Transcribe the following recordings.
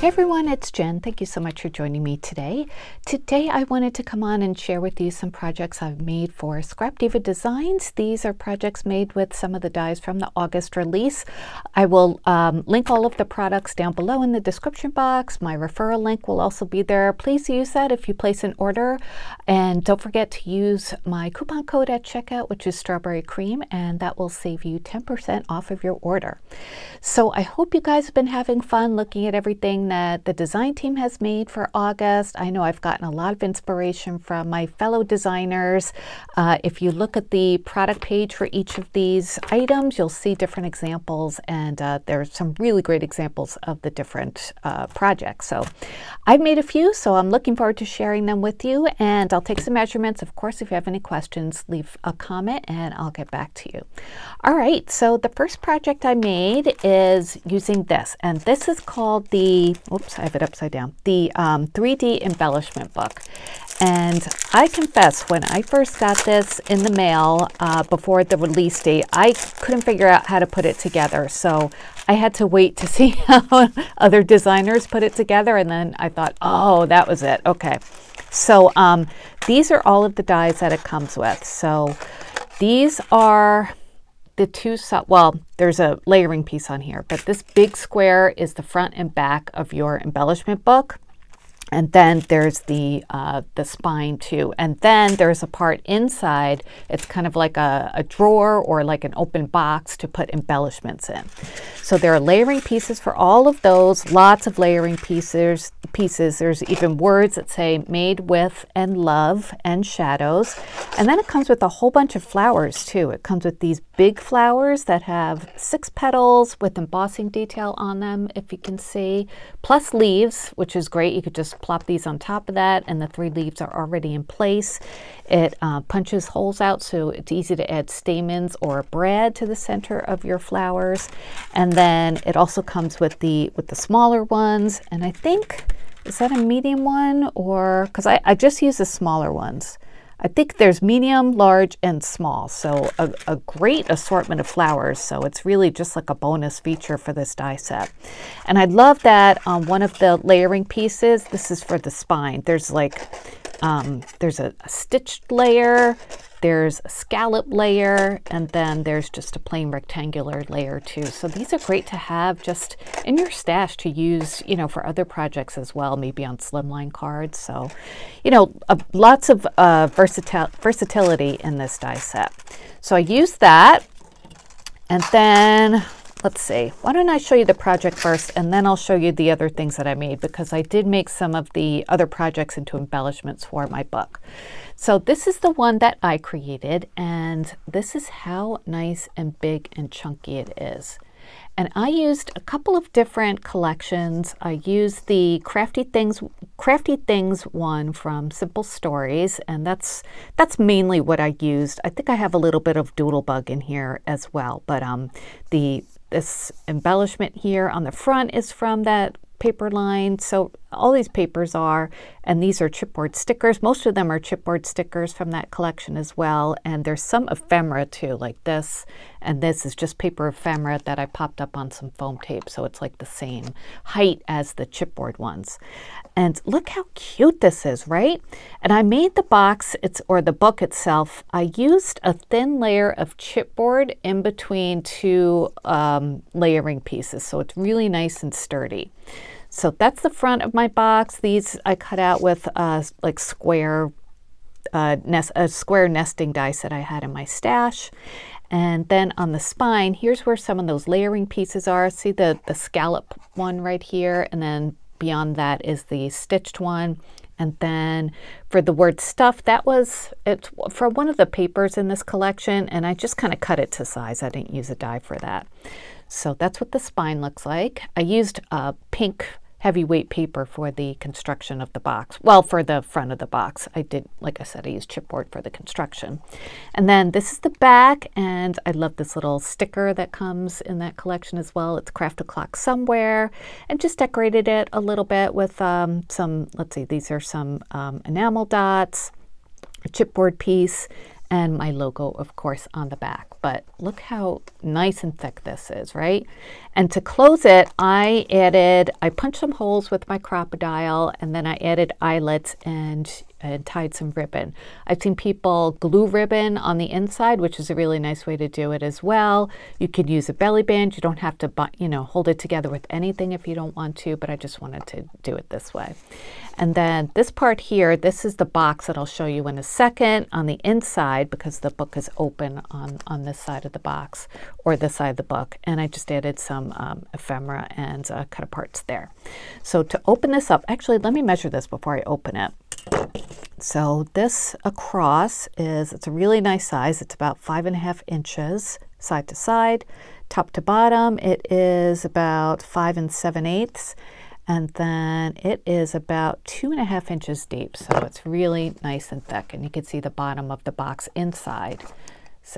Hey everyone, it's Jen. Thank you so much for joining me today. Today I wanted to come on and share with you some projects I've made for Scrap Diva Designs. These are projects made with some of the dies from the August release. I will link all of the products down below in the description box. My referral link will also be there. Please use that if you place an order. And don't forget to use my coupon code at checkout, which is Strawberry Cream, and that will save you 10% off of your order. So I hope you guys have been having fun looking at everything that the design team has made for August. I know I've gotten a lot of inspiration from my fellow designers. If you look at the product page for each of these items, you'll see different examples, and there are some really great examples of the different projects. So I've made a few, so I'm looking forward to sharing them with you, and I'll take some measurements. Of course, if you have any questions, leave a comment and I'll get back to you. All right, so the first project I made is using this, and this is called the, oops, I have it upside down, the 3D embellishment book. And I confess, when I first got this in the mail before the release date, I couldn't figure out how to put it together. So I had to wait to see how other designers put it together. And then I thought, oh, that was it. Okay. So these are all of the dies that it comes with. So these are the two, well, there's a layering piece on here, but this big square is the front and back of your embellishment book. And then there's the spine too. And then there's a part inside. It's kind of like a drawer or like an open box to put embellishments in. So there are layering pieces for all of those, lots of layering pieces. There's even words that say made with and love and shadows. And then it comes with a whole bunch of flowers too. It comes with these big flowers that have 6 petals with embossing detail on them, if you can see, plus leaves, which is great. You could just plop these on top of that, and the 3 leaves are already in place. It punches holes out, so it's easy to add stamens or a brad to the center of your flowers. And then it also comes with the smaller ones, and I think, is that a medium one? Or, because I just use the smaller ones. I think there's medium, large, and small. So a great assortment of flowers. So it's really just like a bonus feature for this die set. And I love that on one of the layering pieces, this is for the spine. There's like, there's a stitched layer, there's a scallop layer, and then there's just a plain rectangular layer too. So these are great to have just in your stash to use, you know, for other projects as well, maybe on slimline cards. So, you know, lots of versatility in this die set. So I used that, and then let's see, why don't I show you the project first, and then I'll show you the other things that I made, because I did make some of the other projects into embellishments for my book. So this is the one that I created, and this is how nice and big and chunky it is. And I used a couple of different collections. I used the Crafty Things one from Simple Stories, and that's mainly what I used. I think I have a little bit of Doodlebug in here as well, but this embellishment here on the front is from that paper line. So all these papers are, and these are chipboard stickers. Most of them are chipboard stickers from that collection as well. And there's some ephemera too, like this. And this is just paper ephemera that I popped up on some foam tape. So it's like the same height as the chipboard ones. And look how cute this is, right? And I made the box, or the book itself, I used a thin layer of chipboard in between 2 layering pieces. So it's really nice and sturdy. So that's the front of my box. These I cut out with like square nesting dice that I had in my stash. And then on the spine, here's where some of those layering pieces are. See the scallop one right here, and then beyond that is the stitched one. And then for the word stuff, it's for one of the papers in this collection, and I just kind of cut it to size. I didn't use a die for that. So that's what the spine looks like. I used pink heavyweight paper for the construction of the box. Well, for the front of the box. I did, like I said, I used chipboard for the construction. And then this is the back, and I love this little sticker that comes in that collection as well. It's Craft a Clock Somewhere, and just decorated it a little bit with some, let's see, these are some enamel dots, a chipboard piece, and my logo, of course, on the back. But look how nice and thick this is, right? And to close it, I punched some holes with my crocodile, and then I added eyelets and tied some ribbon. I've seen people glue ribbon on the inside, which is a really nice way to do it as well. You could use a belly band. You don't have to, hold it together with anything if you don't want to, but I just wanted to do it this way. And then this part here, this is the box that I'll show you in a second on the inside, because the book is open on this side of the box, or this side of the book. And I just added some ephemera and cut parts there. So to open this up, actually, let me measure this before I open it. So this across it's a really nice size. It's about 5.5 inches side to side. Top to bottom, it is about 5 7/8. And then it is about 2.5 inches deep. So it's really nice and thick. And you can see the bottom of the box inside.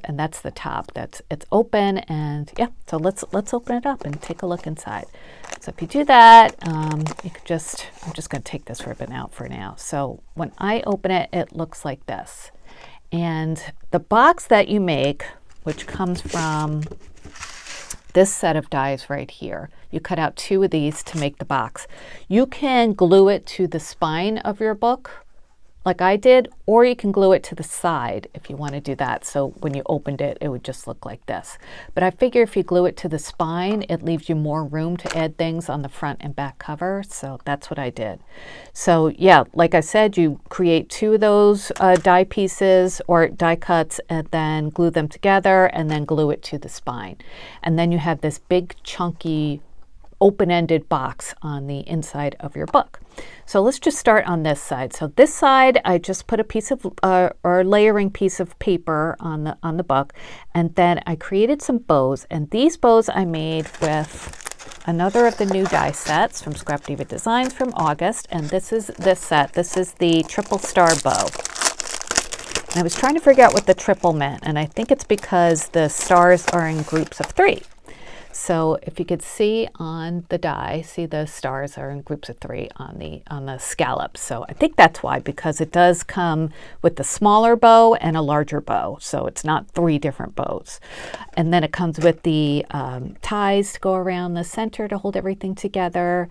And that's the top. It's open, and yeah, so let's open it up and take a look inside. So if you do that, you could I'm just going to take this ribbon out for now. So when I open it, it looks like this. And the box that you make, which comes from this set of dies right here, you cut out 2 of these to make the box. You can glue it to the spine of your book, like I did, or you can glue it to the side if you want to do that. So when you opened it, it would just look like this. But I figure if you glue it to the spine, it leaves you more room to add things on the front and back cover. So that's what I did. So yeah, like I said, you create 2 of those die pieces or die cuts, and then glue them together, and then glue it to the spine. And then you have this big chunky open-ended box on the inside of your book. So let's just start on this side. So this side, I just put a piece of or layering piece of paper on the book, and then I created some bows. And these bows I made with another of the new die sets from Scrap Diva Designs from August, and this is this set. This is the triple star bow. And I was trying to figure out what the triple meant, and I think it's because the stars are in groups of 3. So if you could see on the die, see the stars are in groups of 3 on the scallop. So I think that's why, because it does come with the smaller bow and a larger bow. So it's not 3 different bows. And then it comes with the ties to go around the center to hold everything together.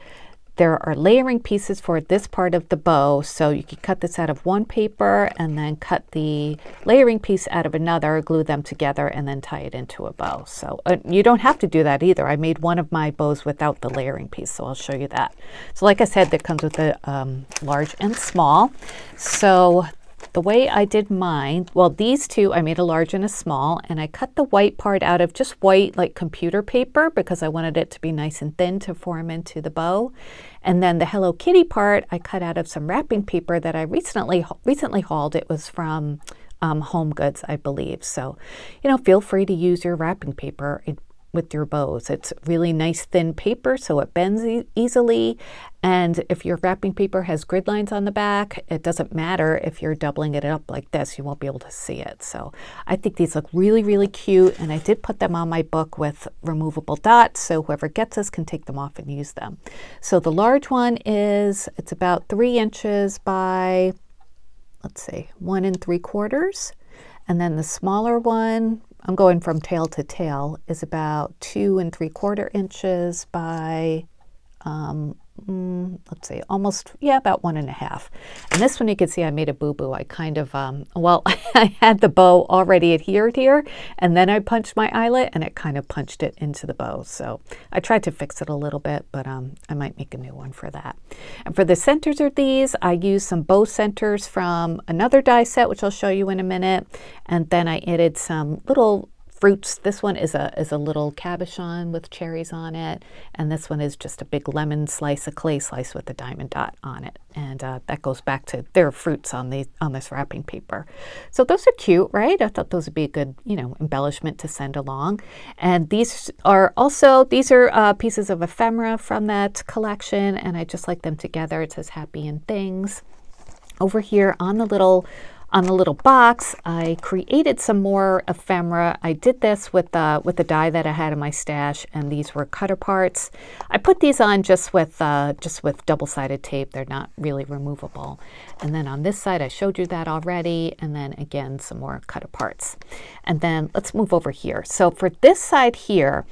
There are layering pieces for this part of the bow, so you can cut this out of one paper and then cut the layering piece out of another, glue them together, and then tie it into a bow. So you don't have to do that either. I made one of my bows without the layering piece, so I'll show you that. So like I said, that comes with the large and small. So the way I did mine, well, these 2, I made a large and a small, and I cut the white part out of just white, like computer paper, because I wanted it to be nice and thin to form into the bow. And then the Hello Kitty part, I cut out of some wrapping paper that I recently hauled. It was from Home Goods, I believe. So, feel free to use your wrapping paper with your bows. It's really nice thin paper, so it bends easily. And if your wrapping paper has grid lines on the back, it doesn't matter if you're doubling it up like this, you won't be able to see it. So I think these look really, really cute, and I did put them on my book with removable dots, so whoever gets this can take them off and use them. So the large one it's about 3 inches by, let's say, 1 3/4. And then the smaller one, I'm going from tail to tail, is about 2 3/4 inches by, let's say almost, about 1.5. And this one you can see I made a boo-boo. I kind of, I had the bow already adhered here, and then I punched my eyelet, and it kind of punched it into the bow. So I tried to fix it a little bit, but I might make a new one for that. And for the centers of these, I used some bow centers from another die set, which I'll show you in a minute. And then I added some little fruits. This one is a little cabochon with cherries on it, and this one is just a big lemon slice, a clay slice with a diamond dot on it, and that goes back to their fruits on this wrapping paper. So those are cute, right? I thought those would be a good, embellishment to send along. And these are pieces of ephemera from that collection, and I just like them together. It says happy and things. Over here on the little on the little box, I created some more ephemera. I did this with the die that I had in my stash, and these were cutter parts. I put these on just with double-sided tape. They're not really removable. And then on this side, I showed you that already, and then again, some more cutter parts. And then let's move over here. So for this side here,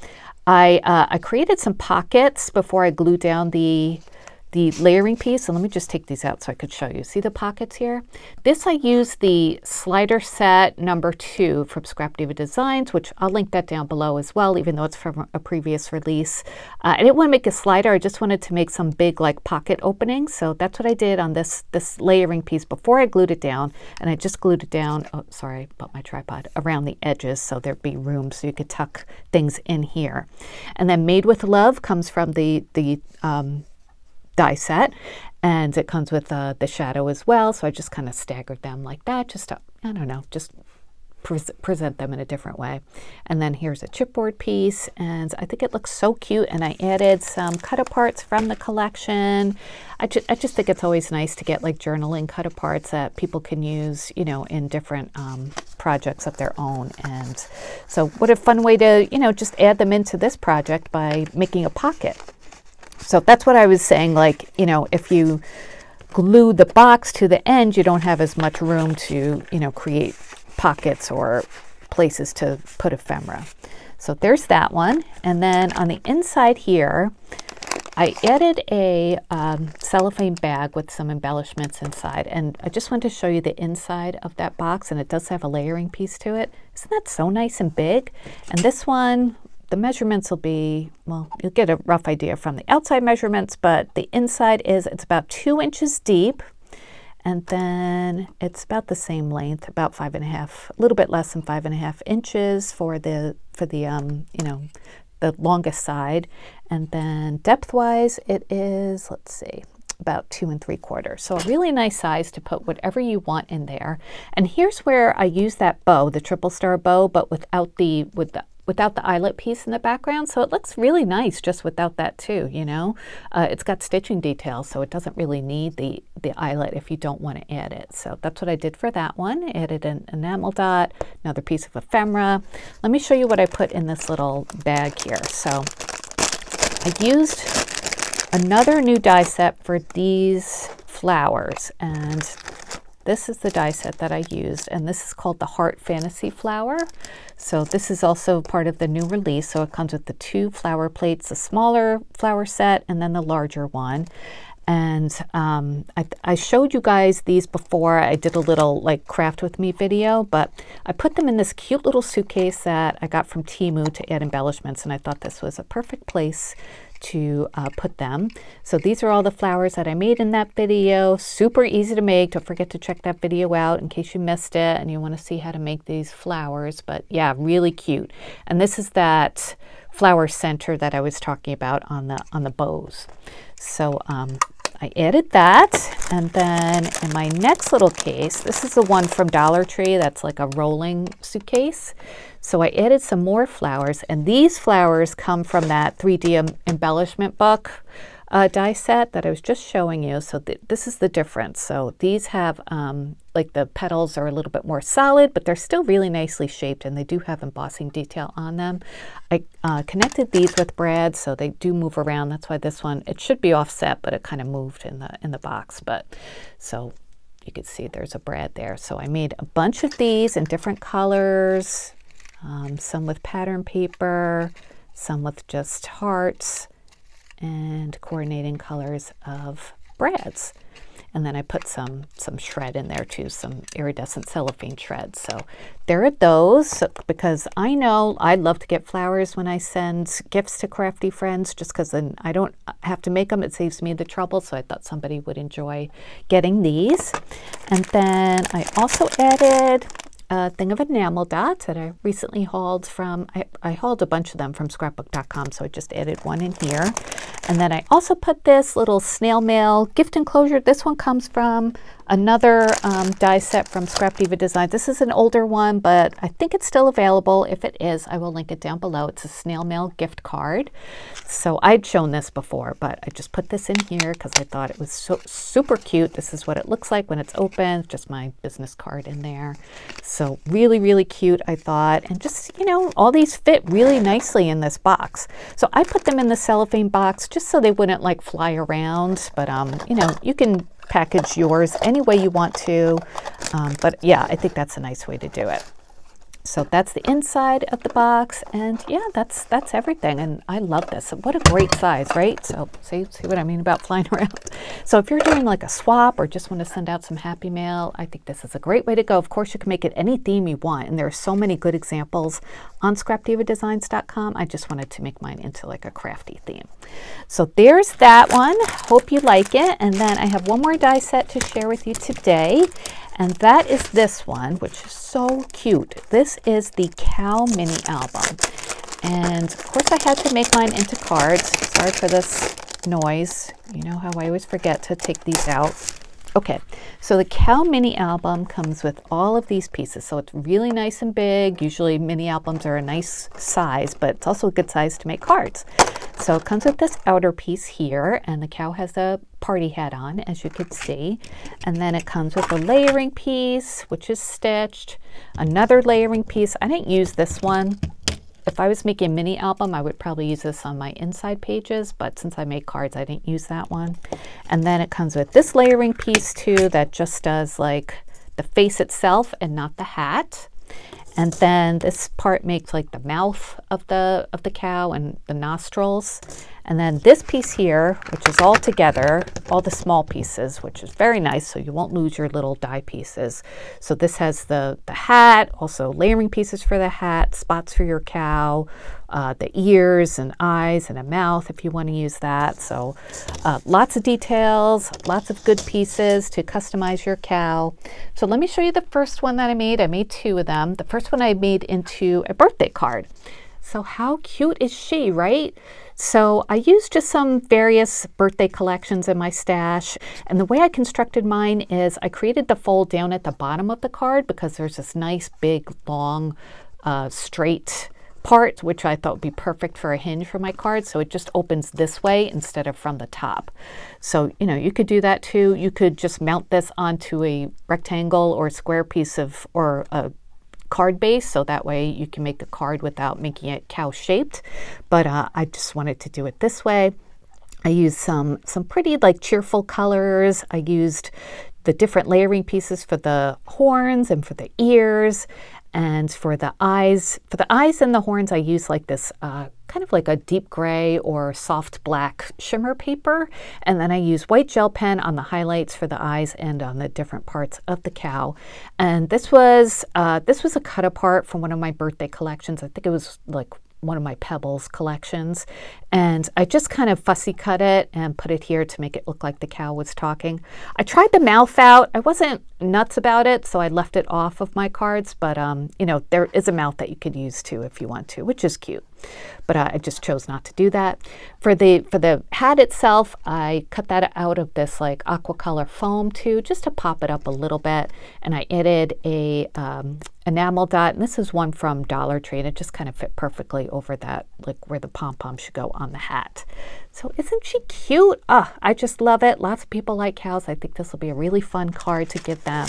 I created some pockets before I glued down the layering piece. So let me just take these out so I could show you. See the pockets here? This I used the slider set number 2 from Scrap Diva Designs, which I'll link that down below as well, even though it's from a previous release. I didn't want to make a slider. I just wanted to make some big like pocket openings. So that's what I did on this layering piece before I glued it down. And I just glued it down, oh sorry, about my tripod, around the edges so there'd be room so you could tuck things in here. And then Made with Love comes from the die set, and it comes with the shadow as well, so I just kind of staggered them like that, just to, I don't know, just present them in a different way. And then here's a chipboard piece, and I think it looks so cute, and I added some cut parts from the collection. I just think it's always nice to get like journaling cut parts that people can use, you know, in different projects of their own. And so what a fun way to, you know, just add them into this project by making a pocket. So that's what I was saying, like, you know, if you glue the box to the end, you don't have as much room to, you know, create pockets or places to put ephemera. So there's that one. And then on the inside here, I added a cellophane bag with some embellishments inside. And I just wanted to show you the inside of that box, and it does have a layering piece to it. Isn't that so nice and big? And this one, the measurements will be, well, you'll get a rough idea from the outside measurements, but the inside it's about 2 inches deep, and then it's about the same length, about 5.5, a little bit less than 5.5 inches for the you know, the longest side. And then depth-wise, it is, let's see, about 2 3/4. So a really nice size to put whatever you want in there. And here's where I use that bow, the triple star bow, but without the eyelet piece in the background. So it looks really nice just without that too, you know. It's got stitching details, so it doesn't really need the eyelet if you don't want to add it. So that's what I did for that one. Added an enamel dot, another piece of ephemera. Let me show you what I put in this little bag here. So I used another new die set for these flowers, and this is the die set that I used, and this is called the Heart Fantasy Flower. So this is also part of the new release. So it comes with the 2 flower plates, the smaller flower set and then the larger one. And I showed you guys these before. I did a little like craft with me video, but I put them in this cute little suitcase that I got from Temu to add embellishments, and I thought this was a perfect place to put them. So these are all the flowers that I made in that video. Super easy to make. Don't forget to check that video out in case you missed it and you want to see how to make these flowers. But yeah, really cute. And this is that flower center that I was talking about on the bows. So I added that, and then in my next little case, this is the one from Dollar Tree that's like a rolling suitcase. So I added some more flowers, and these flowers come from that 3D embellishment book die set that I was just showing you. So this is the difference. So these have like the petals are a little bit more solid, but they're still really nicely shaped, and they do have embossing detail on them. I connected these with brads, so they do move around. That's why this one, it should be offset, but it kind of moved in the box. But so you can see there's a brad there. So I made a bunch of these in different colors, some with pattern paper, some with just hearts, and coordinating colors of brads. And then I put some shred in there too, some iridescent cellophane shred. So there are those, because I know I love to get flowers when I send gifts to crafty friends, just because then I don't have to make them. It saves me the trouble. So I thought somebody would enjoy getting these. And then I also added a thing of enamel dots that I recently hauled from, I hauled a bunch of them from scrapbook.com, so I just added one in here. And then I also put this little snail mail gift enclosure. This one comes from another die set from Scrap Diva Designs. This is an older one, but I think it's still available. If it is, I will link it down below. It's a snail mail gift card. So I'd shown this before, but I just put this in here because I thought it was so super cute. This is what it looks like when it's open. Just my business card in there. So really, really cute, I thought. And just, you know, all these fit really nicely in this box. So I put them in the cellophane box just so they wouldn't like fly around. But, you know, you can package yours any way you want to, but yeah, I think that's a nice way to do it. So that's the inside of the box, and yeah, that's everything. And I love this. What a great size, right? So see what I mean about flying around. So if you're doing like a swap or just want to send out some happy mail, I think this is a great way to go. Of course, you can make it any theme you want, and there are so many good examples on scrapdivadesigns.com. I just wanted to make mine into like a crafty theme. So there's that one. Hope you like it. And then I have one more die set to share with you today. And that is this one, which is so cute. This is the Cow Mini Album. And of course I had to make mine into cards. Sorry for this noise. You know how I always forget to take these out. Okay, so the Cow Mini Album comes with all of these pieces. So it's really nice and big. Usually mini albums are a nice size, but it's also a good size to make cards. So it comes with this outer piece here, and the cow has a party hat on, as you can see. And then it comes with a layering piece, which is stitched. Another layering piece. I didn't use this one. If I was making a mini album, I would probably use this on my inside pages, but since I make cards, I didn't use that one. And then it comes with this layering piece too that just does like the face itself and not the hat. And then this part makes like the mouth of the cow and the nostrils. And then this piece here, which is all together, all the small pieces, which is very nice, so you won't lose your little die pieces. So this has the hat, also layering pieces for the hat, spots for your cow, the ears and eyes and a mouth if you want to use that. So lots of details, lots of good pieces to customize your cow. So let me show you the first one that I made. I made two of them. The first one I made into a birthday card. So how cute is she, right? So I used just some various birthday collections in my stash, and the way I constructed mine is I created the fold down at the bottom of the card because there's this nice big long straight part which I thought would be perfect for a hinge for my card, so it just opens this way instead of from the top. So you know, you could do that too. You could just mount this onto a rectangle or a square piece of or a card base, so that way you can make a card without making it cow shaped, but I just wanted to do it this way. I used some pretty like cheerful colors. I used the different layering pieces for the horns and for the ears, and for the eyes. For the eyes and the horns I used like this kind of like a deep gray or soft black shimmer paper, and then I use white gel pen on the highlights for the eyes and on the different parts of the cow. And this was a cut apart from one of my birthday collections. I think it was like one of my Pebbles collections, and I just kind of fussy cut it and put it here to make it look like the cow was talking. I tried the mouth out. I wasn't nuts about it, so I left it off of my cards, but you know, there is a mouth that you could use too if you want to, which is cute, but I just chose not to do that. For the hat itself, I cut that out of this like aqua color foam too, just to pop it up a little bit, and I added a enamel dot, and this is one from Dollar Tree, and it just kind of fit perfectly over that, like where the pom-pom should go on the hat. So isn't she cute? I just love it. Lots of people like cows. I think this will be a really fun card to give them.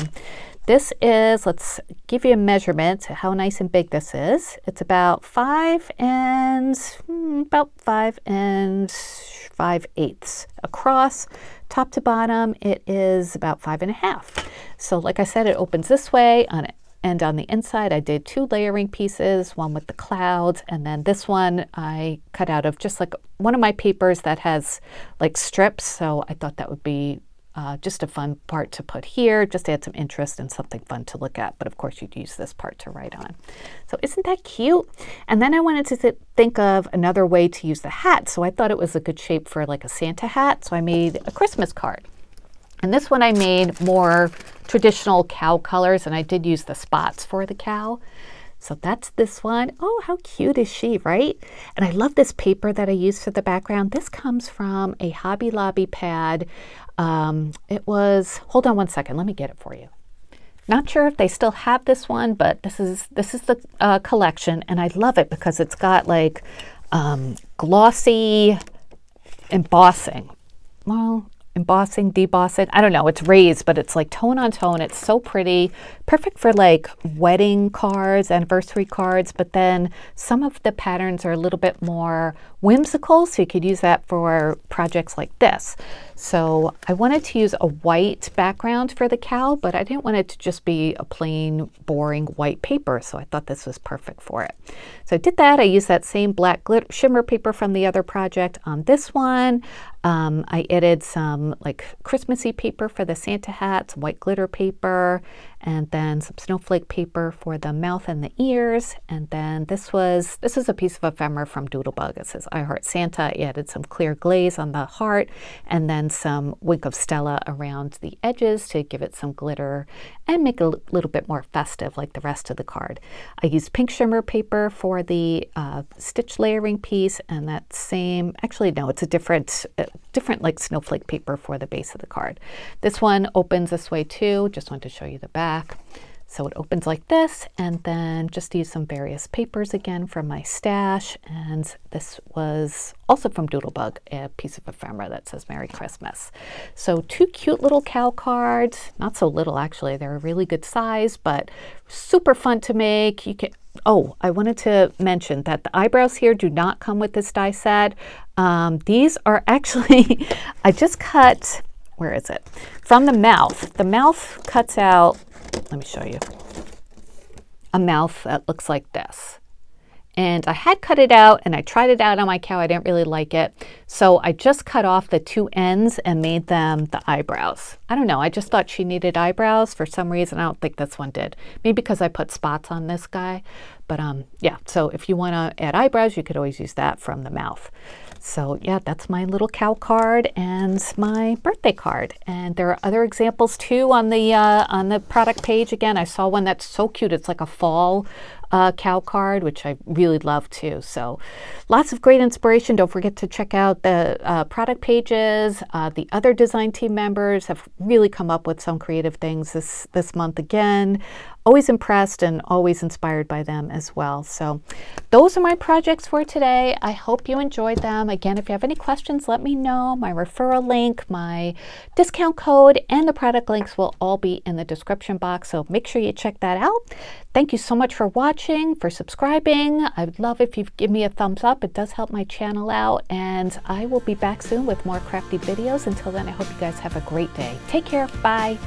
This is, let's give you a measurement to how nice and big this is. It's about 5 5/8 across. Top to bottom, it is about 5.5. So like I said, it opens this way on it. And on the inside, I did 2 layering pieces, one with the clouds, and then this one I cut out of just like one of my papers that has like strips. So I thought that would be just a fun part to put here, just to add some interest and something fun to look at. But of course, you'd use this part to write on. So isn't that cute? And then I wanted to think of another way to use the hat. So I thought it was a good shape for like a Santa hat. So I made a Christmas card. And this one I made more traditional cow colors, and I did use the spots for the cow. So that's this one. Oh, how cute is she, right? And I love this paper that I used for the background. This comes from a Hobby Lobby pad. It was, hold on one second, let me get it for you. Not sure if they still have this one, but this is the collection, and I love it because it's got like glossy embossing. Well, embossing, debossing, I don't know, it's raised, but it's like tone on tone. It's so pretty, perfect for like wedding cards, anniversary cards, but then some of the patterns are a little bit more whimsical, so you could use that for projects like this. So I wanted to use a white background for the cow, but I didn't want it to just be a plain, boring white paper, so I thought this was perfect for it. So I did that. I used that same black glitter shimmer paper from the other project on this one. I added some like Christmassy paper for the Santa hats, white glitter paper, and then some snowflake paper for the mouth and the ears. And then this is a piece of ephemera from Doodlebug. It says I Heart Santa. I added some clear glaze on the heart and then some Wink of Stella around the edges to give it some glitter and make it a little bit more festive like the rest of the card. I used pink shimmer paper for the stitch layering piece, and that same, actually no, it's a different like snowflake paper for the base of the card. This one opens this way too. Just wanted to show you the back. So it opens like this, and then just use some various papers again from my stash. And this was also from Doodlebug, a piece of ephemera that says Merry Christmas. So two cute little cow cards, not so little actually, they're a really good size, but super fun to make. You can, oh, I wanted to mention that the eyebrows here do not come with this die set. These are actually, I just cut, where is it? From the mouth. The mouth cuts out, let me show you, a mouth that looks like this. And I had cut it out and I tried it out on my cow. I didn't really like it. So I just cut off the two ends and made them the eyebrows. I don't know, I just thought she needed eyebrows for some reason. I don't think this one did. Maybe because I put spots on this guy. But yeah, so if you want to add eyebrows, you could always use that from the mouth. So yeah, that's my little cow card and my birthday card. And there are other examples too on the product page. Again, I saw one that's so cute. It's like a fall cow card, which I really love too. So lots of great inspiration. Don't forget to check out the product pages. The other design team members have really come up with some creative things this month again. Always impressed and always inspired by them as well. So those are my projects for today. I hope you enjoyed them. Again, if you have any questions, let me know. My referral link, my discount code, and the product links will all be in the description box. So make sure you check that out. Thank you so much for watching, for subscribing. I'd love if you give me a thumbs up. It does help my channel out. And I will be back soon with more crafty videos. Until then, I hope you guys have a great day. Take care. Bye.